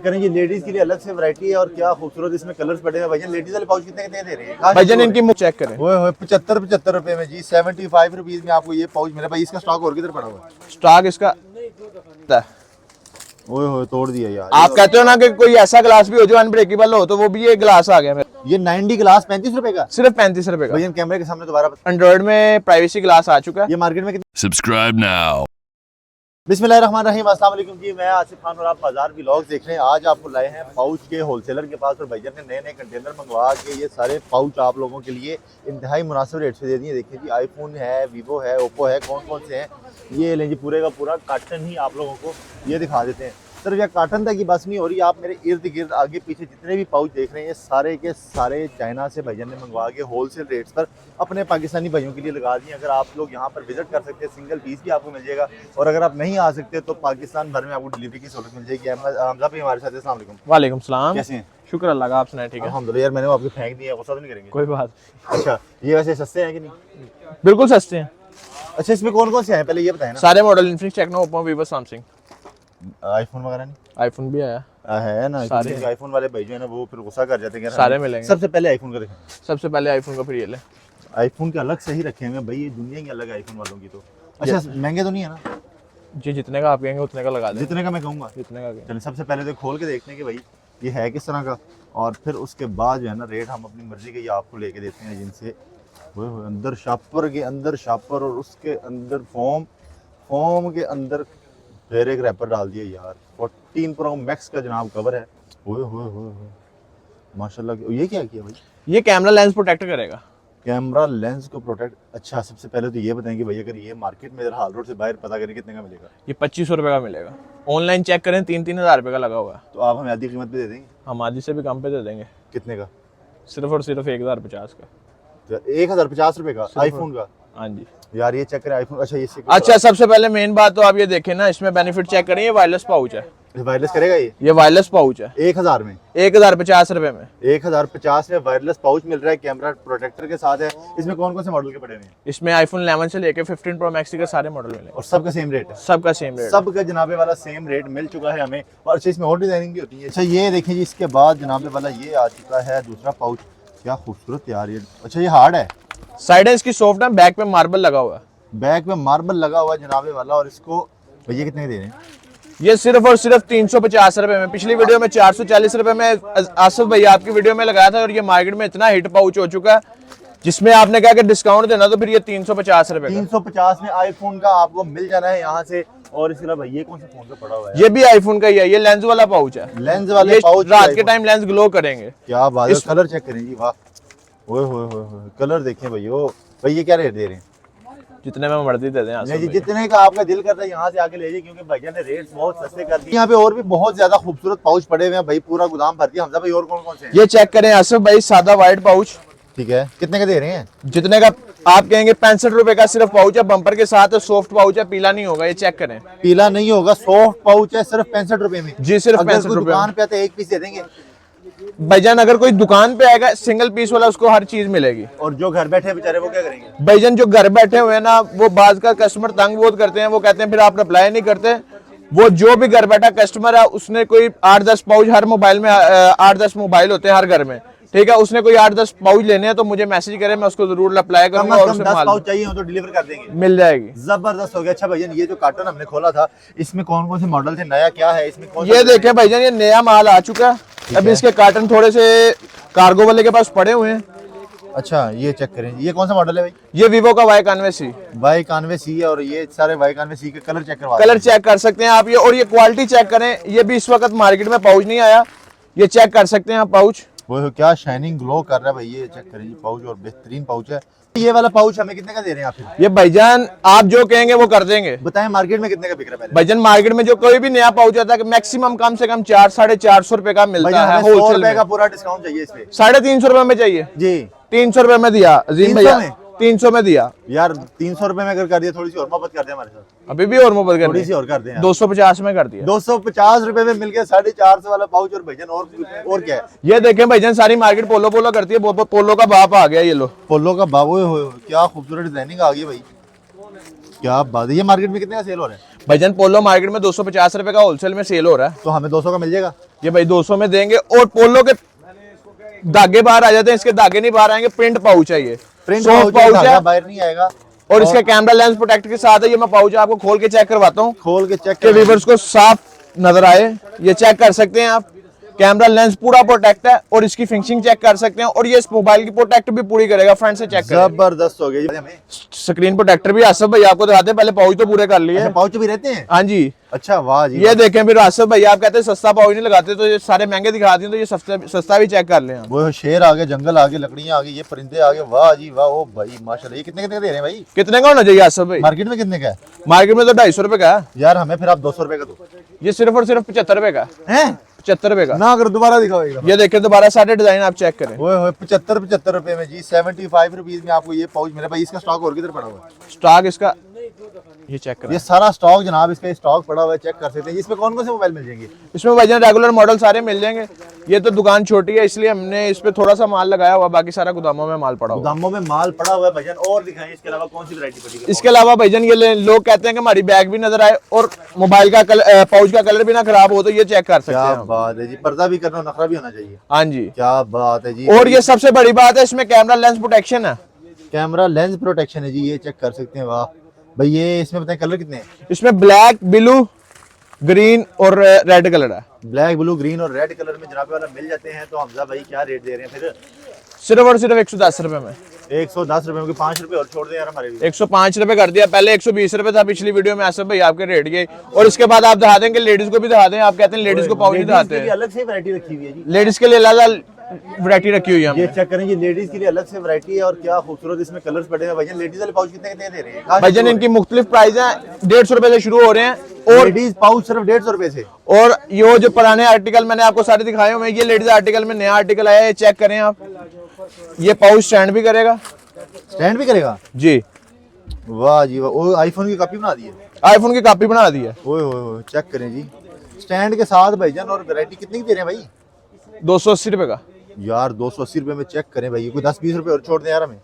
करें जी। लेडीज के लिए अलग से वैरायटी है और क्या खूबसूरत इसमें कलर्स पड़े हैं भाईजान। लेडीज वाले पाउच कितने कितने दे रहे हैं भाईजान? इनकी मुँह चेक करें। ओए 75 रुपए में जी, 75 रुपीज में आपको ये पाउच मिला भाई। इसका स्टॉक और किधर पड़ा हुआ है? स्टॉक इसका ओए होए तोड़ दिया यार। आप कहते हो ना कि कोई ऐसा ग्लास भी हो जो अनब्रेकेबल हो, तो वो भी ये ग्लास आ गया मेरा। ये 90 ग्लास 35 रुपए का, सिर्फ 35 रुपए का। भैया कैमरे के सामने दोबारा एंड्रॉइड में प्राइवेसी ग्लास आ चुका है। ये मार्केट में कितने? Subscribe now. बिस्मिल्लाहिर्रहमानिर्रहीम, अस्सलाम वालेकुम जी। मैं आसिफ खान और आप बाजार व्लॉग देख रहे हैं। आज आपको लाए हैं पाउच के होलसेलर के पास और भाईजान ने नए नए कंटेनर मंगवा के ये सारे पाउच आप लोगों के लिए इंतहाई मुनासिब रेट से दे दिए। देखिए जी, आईफोन है, वीवो है, ओप्पो है, कौन कौन से हैं ये लें जी। पूरे का पूरा कार्टन ही आप लोगों को ये दिखा देते हैं। सिर्फ यह कार्टन तक की बस नहीं हो रही, आप मेरे इर्द गिर्द आगे पीछे जितने भी पाउच देख रहे हैं ये सारे के सारे चाइना से भाईजान ने मंगवा के होलसेल रेट्स पर अपने पाकिस्तानी भाइयों के लिए लगा दिए। अगर आप लोग यहाँ पर विजिट कर सकते हैं, सिंगल पीस भी आपको मिल जाएगा और अगर आप नहीं आ सकते तो पाकिस्तान भर में आपको डिलीवरी की सहूलत मिल जाएगी। हमजा भी हमारे साथ। अस्सलाम वालेकुम। वालेकुम सलाम। कैसे हैं? शुक्र अल्लाह का, आप सुनाए? ठीक है अल्हम्दुलिल्लाह। यार मैंने वो आपके फेंक दिया, गुस्सा तो नहीं करेंगे? कोई बात। अच्छा, ये वैसे सस्ते हैं कि नहीं? बिल्कुल सस्ते हैं। अच्छा, इसमें कौन कौन से हैं पहले ये बताएं ना। सारे model Infinix, Tecno, Oppo, Vivo, Samsung. IPhone वगैरह नहीं? आईफोन भी आया है ना। सारे आईफोन वाले भाई जो है ना वो फिर गुस्सा कर जाते हैं। सारे मिलेंगे। सबसे पहले आईफोन का देखें। सबसे पहले आईफोन का, फिर ये ले। आईफोन के अलग से ही रखे हैं भाई, ये दुनिया की अलग है आईफोन वालों की तो। अच्छा, महंगे तो नहीं है ना? जी, जितने का आप कहेंगे उतने का लगा दें। जितने का मैं कहूँगा जितने का चलिए सबसे पहले तो खोल के देखते हैं कि भाई ये है किस तरह का, और फिर उसके बाद जो है ना रेट हम अपनी मर्जी के ये आपको लेके देते हैं। जिनसे वो अंदर शापर के अंदर शापर और उसके अंदर फोम के अंदर फिर एक रैपर डाल दिया यार। 14 प्रो मैक्स का जनाब कवर है। ओए माशाल्लाह। ये क्या किया भाई? ये कैमरा लेंस प्रोटेक्ट करेगा। कैमरा लेंस को प्रोटेक्ट। अच्छा, सबसे पहले तो ये बताएंगे भाई अगर ये मार्केट में इधर हाल रोड से बाहर पता करें कितने का मिलेगा? ये 2500 रुपये का मिलेगा। ऑनलाइन चेक करें 3-3 हज़ार रुपये का लगा हुआ है। तो आप हमें आधी कीमत पे दे देंगे? हम आधी से भी कम पे दे देंगे। कितने का? सिर्फ और सिर्फ 1050 का। तो 1050 रुपए का आईफोन का? हाँ जी। यार ये चेक करें आईफोन। अच्छा ये अच्छा, सबसे पहले मेन बात तो आप ये देखें ना, इसमें बेनिफिट चेक करें। ये वायरलेस पाउच है। वायरलेस करेगा ये वायरलेस पाउच है। 1000 में? 1050 रुपए में। 1050 में वायरलेस पाउच मिल रहा है, कैमरा प्रोटेक्टर के साथ है। इसमें कौन कौन से मॉडल के पड़े हुए हैं? इसमें आईफोन 11 से लेके 15 प्रो मैक्स के सारे मॉडल मिले और सबका सेम रेट है? सबका सेम रेट। सबका जनाबे वाला सेम रेट मिल चुका है हमें। और अच्छा, इसमें और डिजाइनिंग भी होती है। अच्छा ये देखिए जी, इसके बाद जनाबे वाला ये आ चुका है दूसरा पाउच। क्या खूबसूरत यार ये। अच्छा, ये हार्ड है, साइड है इसकी सॉफ्ट है, बैक पे मार्बल लगा हुआ है। बैक में मार्बल लगा हुआ है जनाबे वाला। और इसको भैया कितने दे रहे हैं? ये सिर्फ और सिर्फ 350 रुपए में। पिछली वीडियो में 440 रुपए में आसिफ भैया आपकी वीडियो में लगाया था और ये मार्केट में इतना हिट पाउच हो चुका है, जिसमें आपने कहा कि डिस्काउंट देना, तो फिर ये 350 रुपए 350 में आईफोन का आपको मिल जाना है यहाँ से। और इसके अलावा ये कौन सा फोन का पड़ा हुआ है? ये भी आईफोन का ही है। ये लेंस वाला पाउच है। लेंस वाले पाउच, रात के टाइम लेंस ग्लो करेंगे। क्या बात है। कलर चेक करें जी, वाह। ओए कलर देखें भाई। भाई ये क्या रेट दे रहे हैं? जितने में मर्जी दे दें नहीं जी, जितने का आपका दिल करता है यहाँ से आके ले जाइए, क्योंकि भैया ने रेट्स बहुत सस्ते कर दिए। यहाँ पे और भी बहुत ज्यादा खूबसूरत पाउच पड़े हुए हैं भाई, पूरा गोदाम भर दिया। हमजा भाई और कौन कौन से हैं? ये चेक करें आसिफ भाई, सादा व्हाइट पाउच। ठीक है, कितने का दे रहे हैं? जितने का आप कहेंगे 65 रुपए का सिर्फ पाउच है, बम्पर के साथ है, सॉफ्ट पाउच है, पीला नहीं होगा। ये चेक करें। पीला नहीं होगा, सॉफ्ट पाउच है, सिर्फ 65 रुपए में। जी, सिर्फ 65 रुपए। दुकान पे आते एक पीस दे देंगे भाईजान। अगर कोई दुकान पे आएगा सिंगल पीस वाला, उसको हर चीज मिलेगी। और जो घर बैठे बेचारे वो क्या करेंगे? भाईजान जो घर बैठे हुए हैं ना, वो बाज का कस्टमर तंग बहुत करते हैं। वो कहते हैं फिर आप रिप्लाई नहीं करते। वो जो भी घर बैठा कस्टमर है, उसने कोई 8-10 पाउच, हर मोबाइल में 8-10 मोबाइल होते हैं हर घर में, ठीक है। उसने कोई 8-10 पाउच लेने हैं तो मुझे मैसेज करे, मैं उसको जरूर रिप्लाई करूंगा और उसे 10 पाउच चाहिए हो तो डिलीवर कर देंगे, मिल जाएगी। जबरदस्त हो गया। अच्छा भैया, ये जो कार्टन हमने खोला था इसमें कौन कौन से मॉडल थे, नया क्या है इसमें? ये देखें भाईजान, ये नया माल आ चुका है। अभी इसके कार्टन थोड़े से कार्गो वाले के पास पड़े हुए हैं। अच्छा ये चेक करें, ये कौन सा मॉडल है भाई? ये वीवो का Y91C। Y91C है। और ये सारे Y91C के कलर चेक करवा कलर चेक कर सकते हैं आप ये। और ये क्वालिटी चेक करें। ये भी इस वक्त मार्केट में पाउच नहीं आया, ये चेक कर सकते हैं आप पाउच। वो क्या शाइनिंग ग्लो कर रहा है भाई। ये चेक करें जी पाउच, और बेहतरीन पाउच है। ये वाला पाउच हमें कितने का दे रहे हैं आप? ये भाईजान आप जो कहेंगे वो कर देंगे। बताएं मार्केट में कितने का बिक रहा है पहले? भाईजान मार्केट में जो कोई भी नया पाउच आता है मैक्सिमम कम से कम 400-450 रुपए का मिलता है। 100 रुपए का पूरा डिस्काउंट चाहिए इस पे। 350 रुपए में चाहिए जी। 300 रुपए में दिया अजीम भैया, 300 में दिया यार। 300 रुपए में अगर कर दिया, थोड़ी सी और मोहब्बत कर दे हमारे साथ। अभी भी और मोबाइल कर थोड़ी सी और कर दे। 250 में कर दिया। 250 रुपए में मिल गया 450 वाला पाउच। और भैया और क्या है? ये देखें भाईजान, सारी मार्केट पोलो पोलो करती है। पोलो का बाप आ गया। ये लो पोलो का बाबू। क्या खूबसूरत डिजाइनिंग आ गई भाई, क्या बात है। ये मार्केट में कितने का सेल हो रहा है? भाईजान पोलो मार्केट में 250 रुपए का होलसेल में सेल हो रहा है, तो हमें 200 का मिल जाएगा। ये भाई 200 में देंगे। और पोलो के धागे बाहर आ जाते हैं, इसके धागे नहीं बाहर आएंगे। प्रिंट पाउच है ये, प्रिंट सॉफ्ट पाउच है बाहर नहीं आएगा। और इसका कैमरा लेंस प्रोटेक्ट के साथ है। ये मैं पाउच आपको खोल के चेक करवाता हूँ, खोल के चेक कि व्यूअर्स को साफ नजर आए। ये चेक कर सकते हैं आप, कैमरा लेंस पूरा प्रोटेक्ट है और इसकी फिनिशिंग चेक कर सकते हैं। और ये इस मोबाइल की प्रोटेक्ट भी पूरी करेगा, फ्रंट से चेक करें। जबरदस्त हो गया हमें। स्क्रीन प्रोटेक्टर भी आसिफ भाई आपको दिखाते हैं, पहले पाउच तो पूरे कर लिए। अच्छा, पाउच भी रहते हैं। हाँ जी, अच्छा वाह जी। ये देखें। फिर आसिफ भाई आप कहते हैं सस्ता पाउच नहीं लगाते, तो ये सारे महंगे दिखाते हैं, तो ये सस्ता भी चेक कर लें आप। वो शेर आ गए, जंगल आ गए, लकड़ियां आ गई, ये परिंदे आ गए। वाह जी वाह। ओ भाई माशाल्लाह। ये कितने कितने दे रहे हैं भाई? कितने का होना चाहिए आसिफ भाई? मार्केट में कितने का है? मार्केट में तो 250 रुपए का है यार, हमें फिर आप 200 रुपए का दो। ये, सिर्फ और सिर्फ 75 रुपए का हैं? 75 रुपए का ना अगर दोबारा दिखाओ एकदम। ये देखें दोबारा सारे डिजाइन आप चेक करें। ओए होए 75 रुपए में जी, 75 रुपीज में आपको ये पाउच मिला। भाई इसका स्टॉक और किधर पड़ा हुआ है? स्टॉक इसका ये चेक करें। ये सारा स्टॉक जनाब, इसका स्टॉक पड़ा हुआ है, चेक कर सकते हैं। इसमें कौन कौन से मोबाइल मिल जाएंगे? इसमें भाईजान रेगुलर मॉडल सारे मिल जाएंगे। ये तो दुकान छोटी है इसलिए हमने इस पे थोड़ा सा माल लगाया हुआ, बाकी सारा गोदामों में माल पड़ा हुआ। गोदामों में माल पड़ा हुआ है भाईजान। और दिखाएं इसके अलावा कौन सी वैरायटी पड़ी है? इसके अलावा भाईजान ये लोग कहते हैं कि हमारी बैग भी नजर आए और मोबाइल का पाउच का कलर भी ना खराब हो, तो ये चेक कर सकते क्या हैं। बात है जी। पर्दा भी करना, नखरा भी होना चाहिए। हाँ जी, क्या बात है जी। और ये सबसे बड़ी बात है, इसमें कैमरा लेंस प्रोटेक्शन है। कैमरा लेंस प्रोटेक्शन है जी, ये चेक कर सकते हैं। वाह भाई। ये इसमें बताएं कलर कितने हैं? इसमें ब्लैक, ब्लू, ग्रीन और रेड कलर है। ब्लैक, ब्लू, ग्रीन और रेड कलर में जनाब वाला मिल जाते हैं। तो हमजा भाई क्या रेट दे रहे हैं फिर? सिर्फ और सिर्फ 110 रुपए में। 110 रुपए में। 5 रुपए और छोड़ दे यार हमारे लिए। 105 रुपए कर दिया, पहले 120 रुपए था पिछली वीडियो में आसिफ भाई आपके रेट ये। और इसके बाद आप दिखा देंगे, लेडीज को भी दिखा दें। आप कहते हैं लेडीज को पाउच नहीं दिखाते हैं, अलग से वैरायटी रखी हुई है जी। लेडीज के लिए अलग वैरायटी रखी हुई है ये हमने। चेक करें, ये लेडीज के लिए अलग से वैरायटी है। और क्या खूबसूरत इसमें कलर्स पड़े हैं भाईजान। लेडीज वाले पाउच कितने कितने दे रहे हैं? भाईजान इनकी मुख्तलिफ प्राइस है, 150 रुपए से शुरू हो रहे हैं। और लेडीज पाउच सिर्फ 150 रुपए से। और ये जो पुराने आर्टिकल मैंने आपको सारे दिखाए हुए हैं, ये लेडीज आर्टिकल में नया आर्टिकल आया है, चेक करें आप। ये पाउच स्टैंड भी करेगा, स्टैंड भी करेगा जी। वाह जी वाह। वो आईफोन की कॉपी बना दी है। आईफोन की कॉपी बना दी है। ओए ओए चेक करें जी, स्टैंड के साथ भाईजान। और वैरायटी कितनी की दे रहे हैं भाई? 280 रुपए का। यार 280 रुपए में चेक करें भाई। कोई 10-20 रुपए और छोड़ दें यार हमें।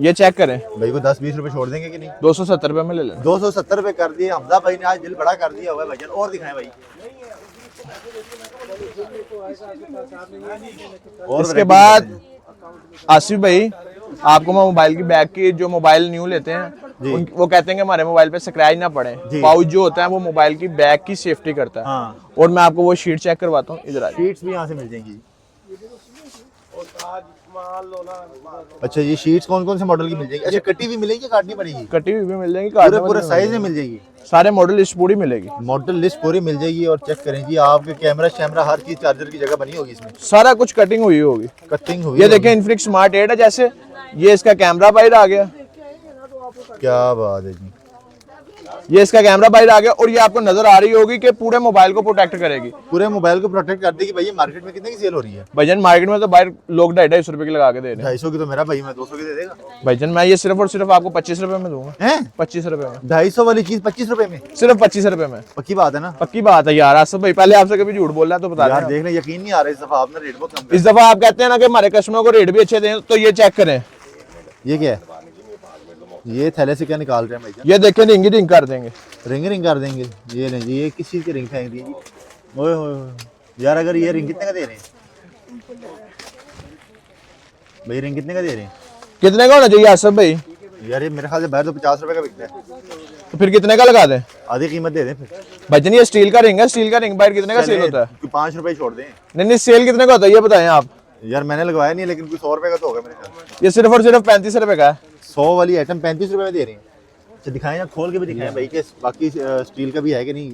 ये चेक करें, भाई को 10-20 रुपए छोड़ देंगे कि नहीं? 270 रुपए में ले लेना। 270 रुपए कर दिए। हमजा भाई ने आज दिल बड़ा कर दिया हुआ है भाईजान। और दिखाएं भाई। और इसके बाद आसिफ भाई आपको मैं मोबाइल की बैग की, जो मोबाइल न्यू लेते हैं वो कहते हैं कि हमारे मोबाइल पे स्क्रैच ना पड़े। पाउच जो होता है वो मोबाइल की बैग की सेफ्टी करता है। हाँ। और मैं आपको वो शीट चेक करवाता हूँ, इधर आ जाइए। शीट्स भी यहाँ से मिल जाएंगी। अच्छा, ये शीट्स कौन कौन से मॉडल की मिल जाएगी? अच्छा, कटी हुई मिलेगी, काटनी पड़ेगी? कटी हुई भी मिल जाएगी, पूरे काटने पूरे वाली साइज में मिल जाएगी। सारे मॉडल लिस्ट पूरी मिलेगी। मॉडल लिस्ट पूरी मिल जाएगी। और चेक करें जी, आपके कैमरा शैमरा हर चीज, चार्जर की जगह बनी होगी इसमें। सारा कुछ कटिंग हुई होगी, कटिंग हुई। ये देखें इन्फिनिक्स स्मार्ट 8 है। जैसे ये इसका कैमरा बाहर आ गया, क्या बात है जी। ये इसका कैमरा बाहर आ गया। और ये आपको नजर आ रही होगी कि पूरे मोबाइल को प्रोटेक्ट करेगी, पूरे मोबाइल को प्रोटेक्ट कर देगी। भाई मार्केट में कितने की सेल हो रही है? भाईजान मार्केट में तो बाहर लोग 250 रुपए की लगा के दे रहे हैं। 250 की तो मेरा भाई, मैं 200 की दे देगा भाईजान मैं ये सिर्फ और सिर्फ आपको 25 रुपए में दूंगा। हैं? 25 रुपए में, 250 वाली चीज 25 रुपए में? सिर्फ 25 रुपए में। पक्की बात है ना? पक्की बात है यार आसिफ भाई, पहले आपसे कभी झूठ बोल रहा है तो बता यार दें। देखने यकीन नहीं आ रहा इस दफा आपने रेट बहुत कम इस दफा आप कहते हैं ना कि हमारे कस्टमर को रेट भी अच्छे दें, तो ये चेक करें। ये क्या है? ये थैले से क्या निकाल रहे हैं भाई? ये देखें, रिंग रिंग कर देंगे। रिंग कर देंगे। ये नहीं जी, ये किस चीज की रिंग फेंक दी जी? ओए होए यार, अगर ये रिंग कितने का दे रहे हैं भाई? रिंग कितने का दे रहे हैं? कितने का होना चाहिए आसिफ भाई? यार ये मेरे ख्याल से बाहर तो 50 रुपए का बिकता है। तो फिर कितने का लगा दें? आधी कीमत दे दें फिर। भाईजान ये स्टील का रिंग है, स्टील का रिंग बाहर कितने का सेल होता है? 5 रुपए छोड़ दें। नहीं, सेल कितने का होता है ये बताएं आप। यार मैंने लगवाया नहीं, लेकिन कुछ 100 रुपए का तो होगा मेरे ख्याल। ये सिर्फ और सिर्फ 35 रुपए का है। 100 वाली आइटम 35 रुपए में दे रहे हैं। अच्छा दिखाएं ना, खोल के भी दिखाएं भाई, के बाकी स्टील का भी है कि नहीं।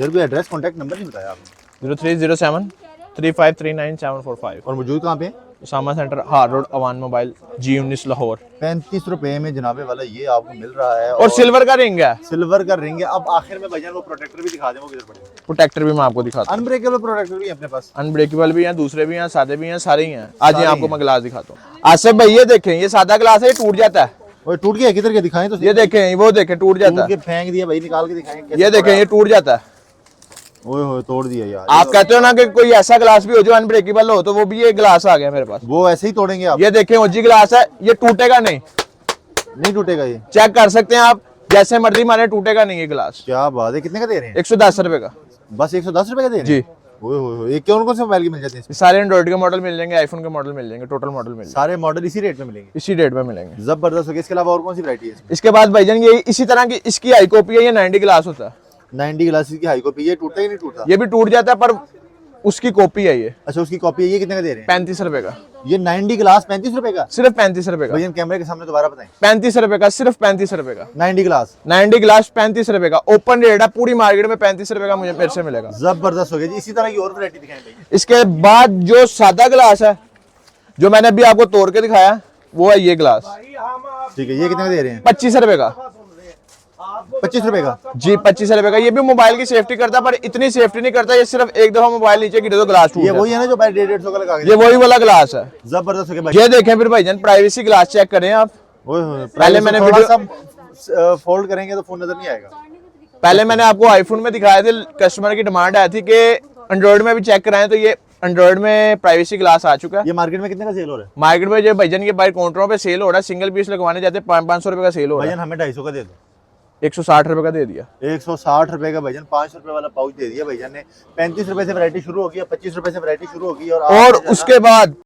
यार कोई एड्रेस कॉन्टैक्ट नंबर नहीं बताया आपने। 0307 3539 और मौजूद कहाँ पे? Usama Centre, Hall Road, Awan Mobile, G19 Lahore. 35 रुपए में जनाबे वाला ये आपको मिल रहा है। और सिल्वर का रिंग है, सिल्वर का रिंग है। अब आखिर में भाईजान वो प्रोटेक्टर भी दिखा दें, वो किधर पड़े? प्रोटेक्टर भी मैं आपको दिखाता हूँ। अनब्रेकेबल प्रोटेक्टर भी है अपने पास। अनब्रेकेबल भी हैं, दूसरे भी हैं, सादे भी हैं, सारे ही हैं। आज ये आपको मैं गिलास दिखाता हूँ। आसिफ भाई ये देखें, ये सादा गिलास है, ये टूट जाता है। वो टूट गया, किधर के दिखाएं तो सही। ये देखें, वो देखें टूट जाता है। फेंक दिया भाई, निकाल के दिखाएं कैसे ये देखें, ये टूट जाता है। ओए होए तोड़ दिया यार। आप कहते हो ना कि कोई ऐसा गिलास भी हो जो अनब्रेकेबल हो, तो वो भी ये गिलास आ गया मेरे पास। वो ऐसे ही तोड़ेंगे आप? ये देखें ओजी गिलास है, ये टूटेगा नहीं। नहीं टूटेगा ये? चेक कर सकते हैं आप, जैसे मर्जी मारे टूटेगा नहीं ये गिलास। क्या बात है, कितने का दे रहे हैं? 110 रुपए का। बस 110 रुपए का दे रहे जी। हैं? ओए ये कौन कौन से मोबाइल के मिल जाते हैं इसमें? सारे एंड्रॉइड के मॉडल मिल जाएंगे, आईफोन के मॉडल मिल जाएंगे, टोटल मॉडल मिल जाएंगे, सारे मॉडल इसी रेट में मिलेंगे? इसी रेट में मिलेंगे। जबरदस्त हो गया। इसके अलावा और कौन सी वैरायटी है इसमें? इसके बाद भाईजान ये इसी तरह की इसकी हाई कॉपी है, ये 90 ग्लास होता है। 90 ग्लासेस की हाई कॉपी, ये टूटता ही नहीं टूटता? ये भी टूट जाता है पर उसकी कॉपी है ये। अच्छा उसकी कॉपी है। ये कितने का दे रहे हैं? 35 रुपए का। ये 90 ग्लास 35 रुपए का? सिर्फ 35 रुपए का। भैया कैमरे के सामने दोबारा बताएं। 35 रुपए का, सिर्फ 35 रुपए का। 90 ग्लास 90 ग्लास 35 रुपए का। ओपन रेट है पूरी मार्केट में 35 रुपए का मुझे मेरे से मिलेगा। जबरदस्त हो गया जी। इसी तरह की और वैरायटी दिखाएं भैया। इसके बाद जो सादा ग्लास है, जो मैंने अभी आपको तोड़ के दिखाया, वो है ये ग्लास। ठीक है, ये कितने का दे रहे हैं? 25 रुपए का। 25 रुपए का? जी 25 रुपए का। ये भी मोबाइल की सेफ्टी करता है पर इतनी सेफ्टी नहीं करता, ये सिर्फ एक दफा मोबाइल नीचे गिरे तो ग्लास टूट ये जाता वही है ना जो भाई 150 का लगा है। के? ये वही वाला ग्लास है। जबरदस्त हो गया भाई। ये देखें फिर भाईजान, प्राइवेसी ग्लास चेक करें आप। पहले मैंने वीडियो- सा फोल्ड करेंगे तो फोन नजर नहीं आएगा। पहले मैंने आपको आईफोन में दिखाया थे, कस्टमर की डिमांड आई थी कि एंड्रॉइड में भी चेक कराएं, तो ये एंड्रॉइड में प्राइवेसी ग्लास आ चुका है। ये मार्केट में कितने का सेल हो रहा है? मार्केट में जो भाईजान के बाहर काउंटरों पे सेल हो रहा है, सिंगल पीस लगवाने जाते 500 रुपए का सेल हो रहा भैया हमें 250 का दे दो। है। 160 रुपए का दे दिया। 160 रुपए का भैया 500 रुपए वाला पाउच दे दिया भैया ने। 35 रुपए से वैरायटी शुरू होगी, 25 रुपए से वैरायटी शुरू होगी। और उसके बाद